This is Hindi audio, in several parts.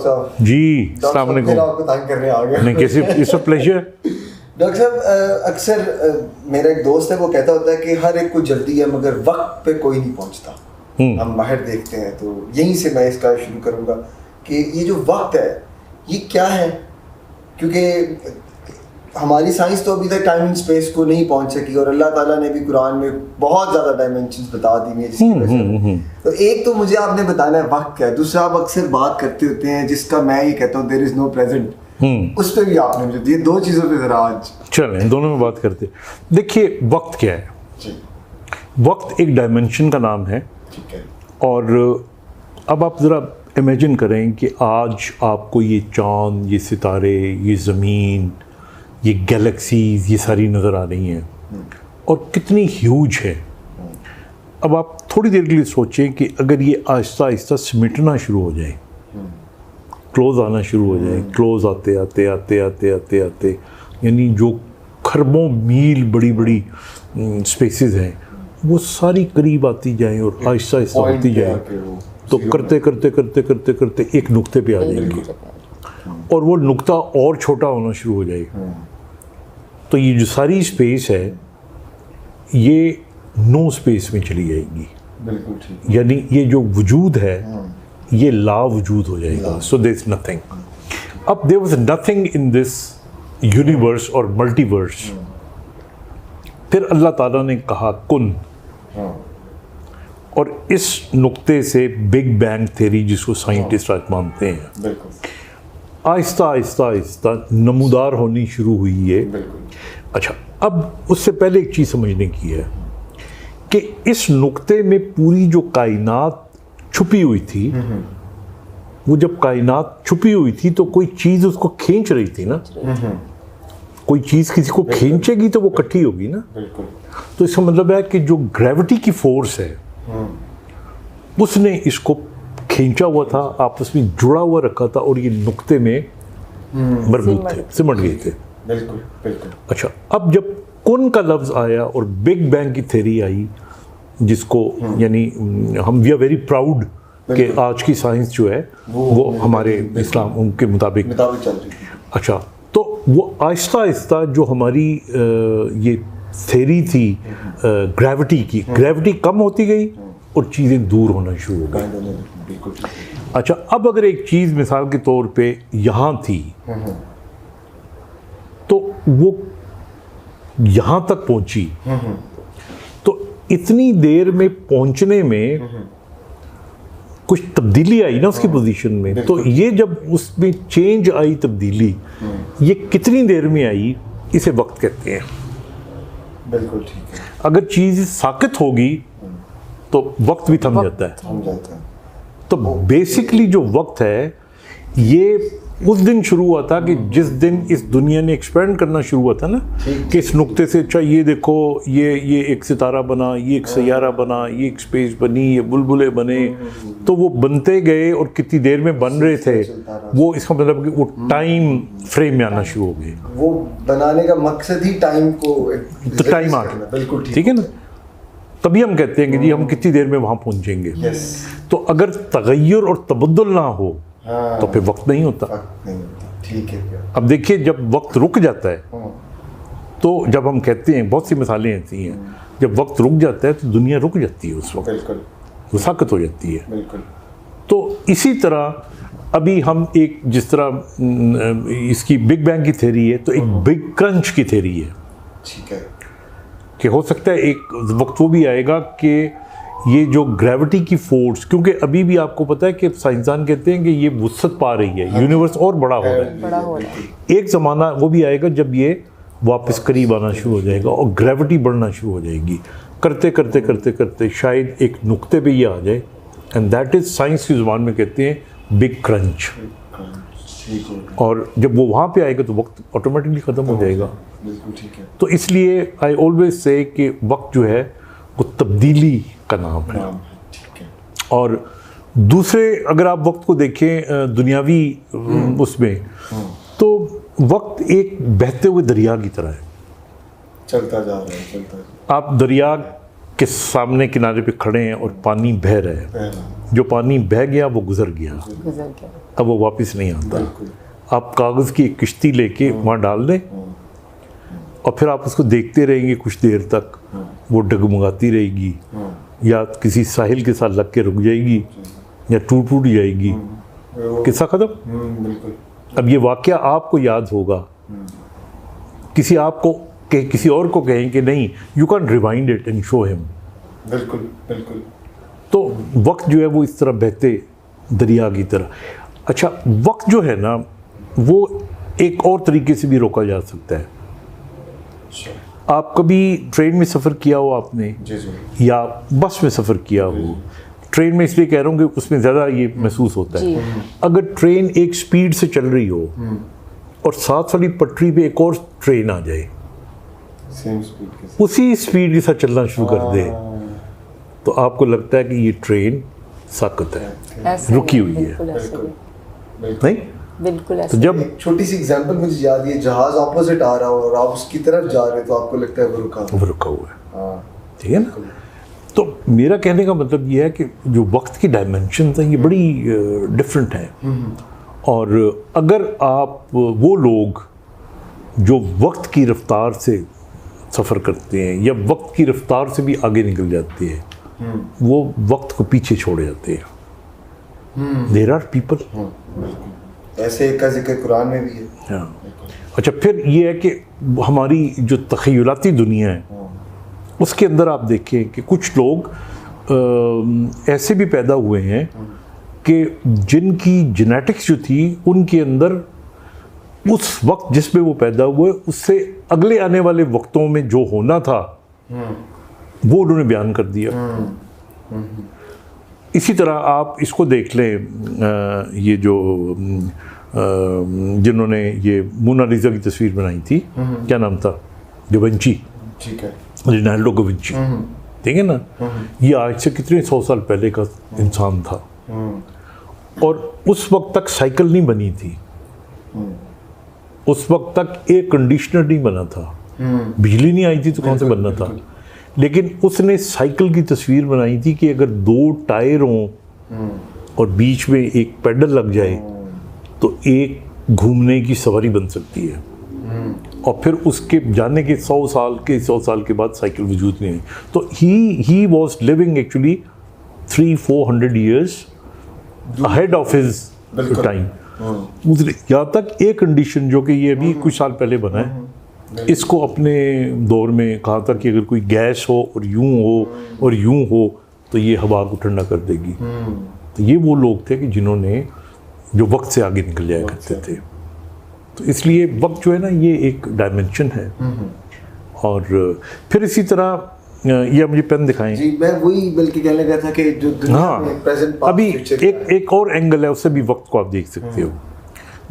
डॉक्टर साहब। जी, अस्सलाम वालेकुम। आपको तंग करने आ गया। नहीं, कैसे, इट्स अ प्लेजर। डॉक्टर साहब, अक्सर मेरा एक दोस्त है, वो कहता होता है कि हर एक को जल्दी है मगर वक्त पे कोई नहीं पहुंचता। हम बाहर देखते हैं, तो यहीं से मैं इसका शुरू करूंगा कि ये जो वक्त है ये क्या है, क्योंकि हमारी साइंस तो अभी तक टाइम एंड स्पेस को नहीं पहुंच सकी, और अल्लाह ताला ने भी कुरान में बहुत ज़्यादा डायमेंशंस बता दी हैं जिसकी वजह से। तो एक तो मुझे आपने बताना है वक्त क्या है, दूसरा आप अक्सर बात करते होते हैं जिसका मैं ये कहता हूँ देयर इज़ नो प्रेजेंट, उस पर भी आपने मुझे ये दो चीज़ों पे ज़रा आज चलें दोनों में बात करते। देखिए, वक्त क्या है जी। वक्त एक डायमेंशन का नाम है। ठीक है। और अब आप ज़रा इमेजिन करें कि आज आपको ये चाँद, ये सितारे, ये ज़मीन, ये गैलेक्सीज, ये सारी नज़र आ रही हैं और कितनी ह्यूज है। अब आप थोड़ी देर के लिए सोचें कि अगर ये आहिस्ता आहिस्ता सिमटना शुरू हो जाए, क्लोज आना शुरू हो जाए, क्लोज आते आते आते आते आते आते यानी जो खरबों मील बड़ी बड़ी स्पेसेस हैं वो सारी करीब आती जाएं और आहिस्ता आहिस्ता होती जाए, तो करते करते करते करते करते एक नुक्ते पे आ जाएंगे और वो नुक्ता और छोटा होना शुरू हो जाएगा। तो ये जो सारी स्पेस है ये नो स्पेस में चली जाएगी। बिल्कुल ठीक। यानी ये जो वजूद है ये ला वजूद हो जाएगा। So there is nothing. अब there was nothing in this universe और मल्टीवर्स। फिर अल्लाह ताला ने कहा कुन, और इस नुक्ते से बिग बैंग थ्योरी जिसको साइंटिस्ट आज मानते हैं आहिस्ता आहिस्ता आहिस्ता नमूदार होनी शुरू हुई है। अच्छा, अब उससे पहले एक चीज़ समझने की है कि इस नुक्ते में पूरी जो कायनात छुपी हुई थी, वो जब कायनात छुपी हुई थी तो कोई चीज़ उसको खींच रही थी ना। कोई चीज़ किसी को खींचेगी तो वो इकट्ठी होगी ना। तो इसका मतलब है कि जो ग्रेविटी की फोर्स है उसने इसको खींचा हुआ था, आपस में जुड़ा हुआ रखा था और ये नुक्ते में मरबूत थे, सिमट गए थे। बिल्कुल बिल्कुल। अच्छा, अब जब कुन का लफ्ज़ आया और बिग बैंग की थ्योरी आई जिसको यानी हम वी आर वेरी प्राउड कि आज की साइंस जो है वो हमारे इस्लाम उनके मुताबिक चल रही थी। अच्छा, तो वो आहिस्ता आहिस्ता जो हमारी ये थ्योरी थी ग्रेविटी की, ग्रेविटी कम होती गई और चीज़ें दूर होना शुरू हो गई। अच्छा, अब अगर एक चीज़ मिसाल के तौर पे यहाँ थी तो वो यहाँ तक पहुँची, तो इतनी देर में पहुँचने में कुछ तब्दीली आई ना उसकी पोजीशन में। तो ये जब उसमें चेंज आई, तब्दीली, ये कितनी देर में आई, इसे वक्त कहते हैं। बिल्कुल ठीक है। अगर चीज़ साकित होगी तो वक्त भी थम जाता है। तो बेसिकली जो वक्त है ये उस दिन शुरू हुआ था कि जिस दिन इस दुनिया ने एक्सपेंड करना शुरू हुआ था ना, कि इस नुक्ते से अच्छा ये देखो ये एक सितारा बना, ये एक सैयारा बना, ये एक स्पेस बनी, ये बुलबुले बने, तो वो बनते गए और कितनी देर में बन रहे थे, वो इसका मतलब कि वो टाइम फ्रेम में आना शुरू हो गए। वो बनाने का मकसद ही टाइम को, तो टाइम आ गया। बिल्कुल ठीक है ना। तभी हम कहते हैं कि जी हम कितनी देर में वहाँ पहुँचेंगे। तो अगर तगय्युर और तबद्दुल ना हो तो फिर वक्त नहीं होता। ठीक है। अब देखिए, जब वक्त रुक जाता है तो जब हम कहते हैं, बहुत सी मिसालें ऐसी हैं, जब वक्त रुक जाता है तो दुनिया रुक जाती है, उस वक्त वो साकत हो जाती है। तो इसी तरह अभी हम एक जिस तरह इसकी बिग बैंग की थ्योरी है तो एक बिग क्रंच की थ्योरी है। ठीक है। कि हो सकता है एक वक्त वो भी आएगा कि ये जो ग्रेविटी की फोर्स, क्योंकि अभी भी आपको पता है कि साइंसदान कहते हैं कि ये वुसअत पा रही है, यूनिवर्स और बड़ा हो रहा है। एक ज़माना वो भी आएगा जब ये वापस करीब आना शुरू हो जाएगा और ग्रेविटी बढ़ना शुरू हो जाएगी। करते करते करते करते शायद एक नुक्ते पे ये आ जाए, एंड दैट इज़ साइंस की ज़ुबान में कहते हैं बिग क्रंच। और जब वो वहाँ पे आएगा तो वक्त ऑटोमेटिकली ख़त्म हो जाएगा। तो इसलिए आई ऑलवेज से कि वक्त जो है वो तब्दीली का नाम है। और दूसरे अगर आप वक्त को देखें दुनियावी उसमें, तो वक्त एक बहते हुए दरिया की तरह है, चलता जा रहा है। आप दरिया के सामने किनारे पे खड़े हैं और पानी बह रहा है, जो पानी बह गया वो गुजर गया, अब वो वापस नहीं आता। आप कागज़ की एक किश्ती लेके वहाँ डाल दें और फिर आप उसको देखते रहेंगे कुछ देर तक, वो डगमगाती रहेगी या किसी साहिल के साथ लग के रुक जाएगी या टूट जाएगी, किस्सा खत्म। अब ये वाक़या आपको याद होगा, किसी आपको किसी और को कहें कि नहीं, you can rewind it and show him. बिल्कुल बिल्कुल। तो वक्त जो है वो इस तरह बहते दरिया की तरह। अच्छा, वक्त जो है ना वो एक और तरीके से भी रोका जा सकता है। आप कभी ट्रेन में सफ़र किया हो आपने, या बस में सफ़र किया हो? ट्रेन में इसलिए कह रहा हूँ कि उसमें ज़्यादा ये महसूस होता है। अगर ट्रेन एक स्पीड से चल रही हो और साथ वाली पटरी पे एक और ट्रेन आ जाए, सेम स्पीड के साथ, उसी स्पीड के साथ चलना शुरू कर दे, तो आपको लगता है कि ये ट्रेन साकत है, रुकी हुई है। नहीं, बिल्कुल। तो जब एक छोटी सी एग्जांपल मुझे याद है, जहाज ऑपोजिट आ रहा हो और आप उसकी तरफ जा रहे हो तो आपको लगता है वो रुका हुआ है, ठीक है ना। तो मेरा कहने का मतलब ये है कि जो वक्त की डायमेंशन है ये बड़ी डिफरेंट है, और अगर आप वो लोग जो वक्त की रफ्तार से सफ़र करते हैं या वक्त की रफ्तार से भी आगे निकल जाते हैं, वो वक्त को पीछे छोड़ जाते हैं। देयर आर पीपल, ऐसे एक का जिक्र कुरान में भी है। हाँ। अच्छा, फिर ये है कि हमारी जो तख़य्युलाती दुनिया है उसके अंदर आप देखें कि कुछ लोग ऐसे भी पैदा हुए हैं कि जिनकी जेनेटिक्स जो थी उनके अंदर उस वक्त जिसमें वो पैदा हुए उससे अगले आने वाले वक्तों में जो होना था वो उन्होंने बयान कर दिया। इसी तरह आप इसको देख लें, ये जो जिन्होंने ये मोनालिसा की तस्वीर बनाई थी, क्या नाम था, दा-विंची, ठीक है, लियोनार्डो दा विंची, ठीक है ना। ये आज से कितने 100 साल पहले का इंसान था, और उस वक्त तक साइकिल नहीं बनी थी, उस वक्त तक एयर कंडीशनर नहीं बना था, बिजली नहीं आई थी तो कौन से बनना था। लेकिन उसने साइकिल की तस्वीर बनाई थी कि अगर 2 टायर हों और बीच में एक पैडल लग जाए तो एक घूमने की सवारी बन सकती है। और फिर उसके जाने के 100 साल के बाद साइकिल वजूद में आई। तो he was living actually 300-400 years ahead of his time. यहाँ तक एक कंडीशन जो कि ये अभी कुछ साल पहले बना है, इसको अपने दौर में कहा था कि अगर कोई गैस हो और यूं हो तो ये हवा को ठंडा कर देगी। तो ये वो लोग थे कि जिन्होंने जो वक्त से आगे निकल जाया करते थे। तो इसलिए वक्त जो है ना ये एक डायमेंशन है। और फिर इसी तरह ये मुझे पेन दिखाएं जी, मैं वही बल्कि कहने लगा था कि जो दुनिया में प्रेजेंट पास्ट अभी फ्यूचर एक और एंगल है, उससे भी वक्त को आप देख सकते हो।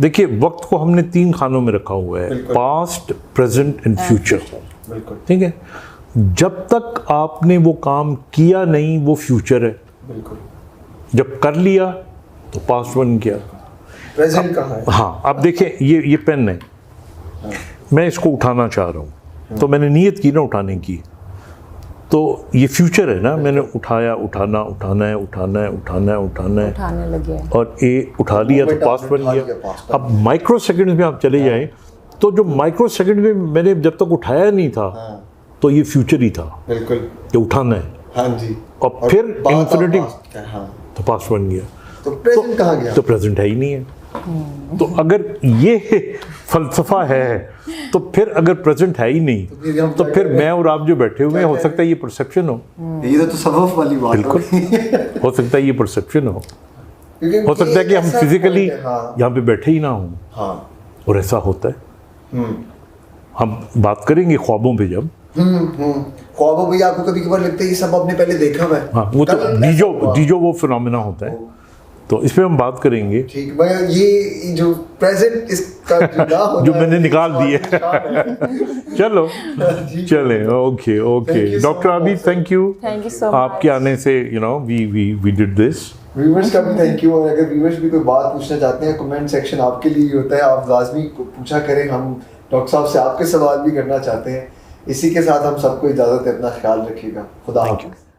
देखिए, वक्त को हमने 3 खानों में रखा हुआ है, पास्ट, प्रेजेंट एंड फ्यूचर, ठीक है। जब तक आपने वो काम किया नहीं वो फ्यूचर है, जब कर लिया तो पास्ट बन गया। प्रेजेंट कहाँ है? हाँ, अब देखें, ये पेन है, मैं इसको उठाना चाह रहा हूँ, तो मैंने नीयत की ना उठाने की, तो ये फ्यूचर है ना, मैंने उठाया, उठाना है, उठाने लगे और उठा लिया तो पास्ट बन गया। अब माइक्रो सेकंड में आप चले जाएं तो जो माइक्रो सेकंड में मैंने जब तक उठाया नहीं था तो ये फ्यूचर ही था, बिल्कुल, ये उठाना है। हाँ जी। और फिर इन्फिनिटी हाँ, तो पास्ट बन गया, तो प्रेजेंट कहाँ गया? तो प्रेजेंट है ही नहीं है। तो अगर ये फलसफा है तो फिर अगर प्रेजेंट है ही नहीं तो फिर मैं और आप जो बैठे हुए हैं, हो सकता है ये परसेप्शन हो। ये तो तसव्वुफ वाली बात है। बिल्कुल हो सकता है ये परसेप्शन हो सकता है कि हम फिजिकली यहाँ पे बैठे ही ना हों, और ऐसा होता है। हम बात करेंगे ख्वाबों पे, जब ख्वाबों पे आपको कभी कभार लगता है ये सब आपने पहले देखा हुआ है। हाँ, वो तो डीजो वो फिनोमेना होता है, तो इस पे हम बात करेंगे। ठीक, मैं ये जो प्रेजेंट इसका जो मैंने निकाल दिए चलो चले, okay doctor Abid, thank you so much आपके आने से, वी डिड दिस। व्यूअर्स का भी थैंक यू। और अगर व्यूअर्स भी कोई बात पूछना चाहते हैं, कमेंट सेक्शन आपके लिए होता है, आप लाजमी पूछा करें। हम डॉक्टर साहब से आपके सवाल भी करना चाहते हैं। इसी के साथ हम सबको इजाज़त है, अपना ख्याल रखिएगा। खुदा हाफ़िज़।